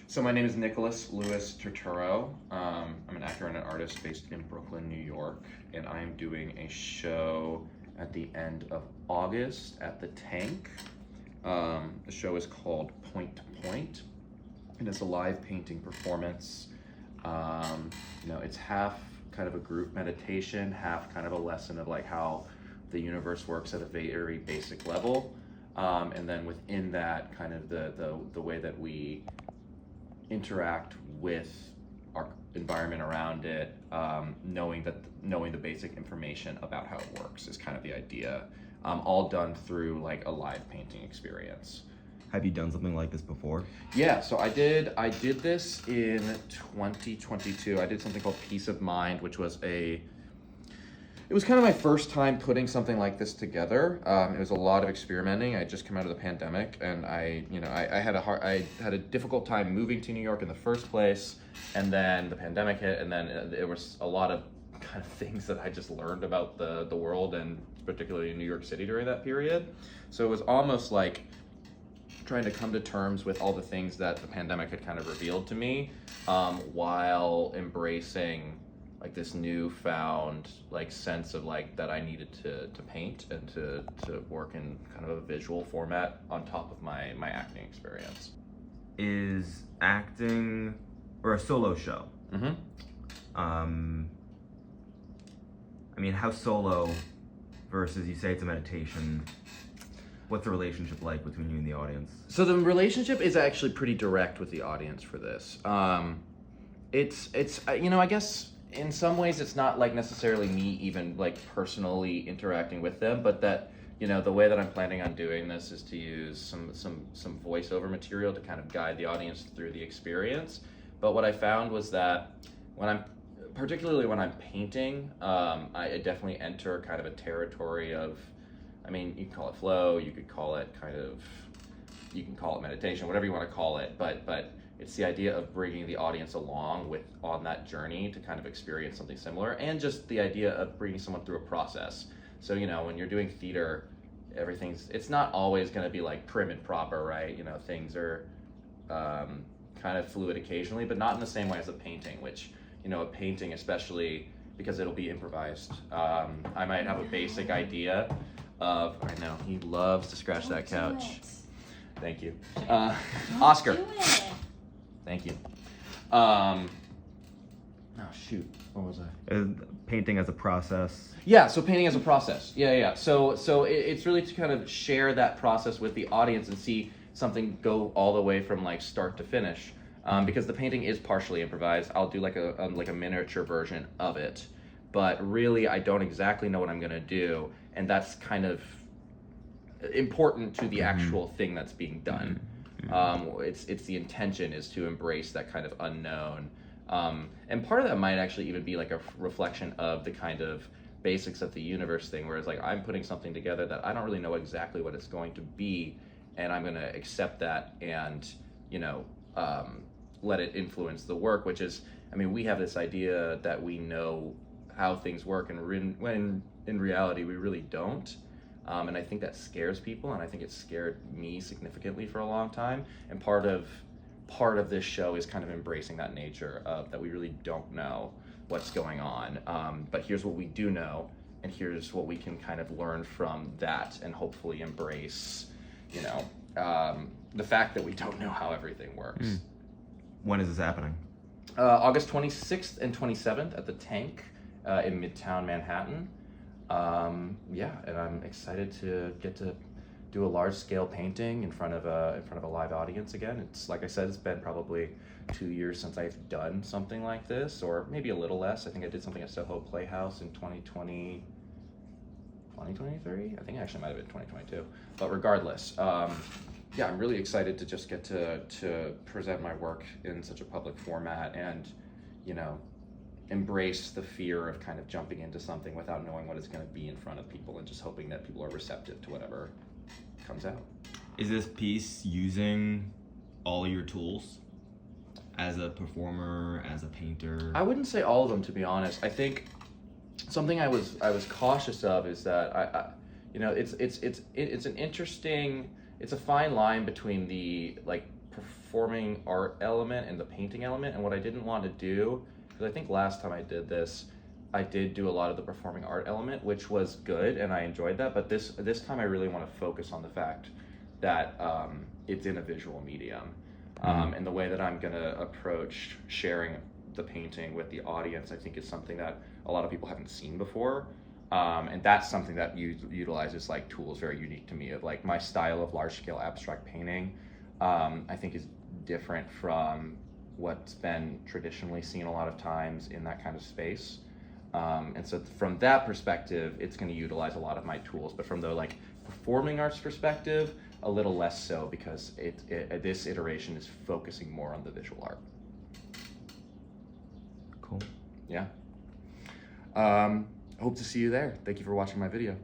So my name is Nicholas Louis Turturro. I'm an actor and an artist based in Brooklyn, New York, and I am doing a show at the end of August at the Tank. The show is called Point to Point, and it's a live painting performance. It's half kind of a group meditation, half kind of a lesson of like how the universe works at a very basic level, and then within that, kind of the way that we interact with our environment around it, knowing the basic information about how it works is kind of the idea, all done through like a live painting experience. Have you done something like this before? Yeah, so I did this in 2022. I did something called Peace of Mind, which was it was kind of my first time putting something like this together. It was a lot of experimenting. I just come out of the pandemic, and I had a difficult time moving to New York in the first place, and then the pandemic hit, and then there was a lot of kind of things that I just learned about the world, and particularly in New York City during that period. So it was almost like trying to come to terms with all the things that the pandemic had kind of revealed to me, while embracing like this newfound like sense of like that I needed to paint and to work in kind of a visual format on top of my acting experience. Is acting or a solo show? Mm-hmm. How solo versus you say it's a meditation? What's the relationship like between you and the audience? So the relationship is actually pretty direct with the audience for this. It's I guess in some ways it's not like necessarily me even like personally interacting with them, but that the way that I'm planning on doing this is to use some voiceover material to kind of guide the audience through the experience. But what I found was that particularly when I'm painting, I definitely enter kind of a territory of, you can call it flow, you could call it meditation, whatever you want to call it, but it's the idea of bringing the audience along on that journey to kind of experience something similar, and just the idea of bringing someone through a process. So, when you're doing theater, it's not always going to be like prim and proper, right? Things are kind of fluid occasionally, but not in the same way as a painting, which, a painting, especially because it'll be improvised. I might have a basic idea of, I know, he loves to scratch that couch. Thank you. Oscar. Thank you. Oh shoot, what was I? Painting as a process. Yeah, so painting as a process. Yeah. So it's really to kind of share that process with the audience and see something go all the way from like start to finish. Because the painting is partially improvised. I'll do like a miniature version of it, but really I don't exactly know what I'm gonna do, and that's kind of important to the actual thing that's being done. It's the intention is to embrace that kind of unknown, and part of that might actually even be like a reflection of the kind of basics of the universe thing, whereas like I'm putting something together that I don't really know exactly what it's going to be, and I'm gonna accept that and let it influence the work, which is, we have this idea that we know how things work, and when in reality we really don't. And I think that scares people, and I think it scared me significantly for a long time. And part of this show is kind of embracing that nature of that we really don't know what's going on. But here's what we do know, and here's what we can kind of learn from that, and hopefully embrace, the fact that we don't know how everything works. When is this happening? August 26th and 27th at the Tank in Midtown Manhattan. And I'm excited to get to do a large-scale painting in front of a live audience again. It's like I said, it's been probably 2 years since I've done something like this, or maybe a little less. I think I did something at Soho Playhouse in 2023. I think it actually might have been 2022. But regardless, I'm really excited to just get to present my work in such a public format, and embrace the fear of kind of jumping into something without knowing what it's going to be in front of people, and just hoping that people are receptive to whatever comes out. Is this piece using all of your tools as a performer, as a painter? I wouldn't say all of them, to be honest. I think something I was cautious of is that it's an interesting, it's a fine line between the like performing art element and the painting element. And what I didn't want to do, because I think last time I did this, I did do a lot of the performing art element, which was good and I enjoyed that. But this time I really want to focus on the fact that it's in a visual medium. And the way that I'm going to approach sharing the painting with the audience, I think is something that a lot of people haven't seen before. And that's something that utilizes like tools very unique to me, of like my style of large scale abstract painting. I think is different from what's been traditionally seen a lot of times in that kind of space. And so from that perspective, it's going to utilize a lot of my tools, but from the like performing arts perspective, a little less so, because this iteration is focusing more on the visual art. Cool. Yeah. Hope to see you there. Thank you for watching my video.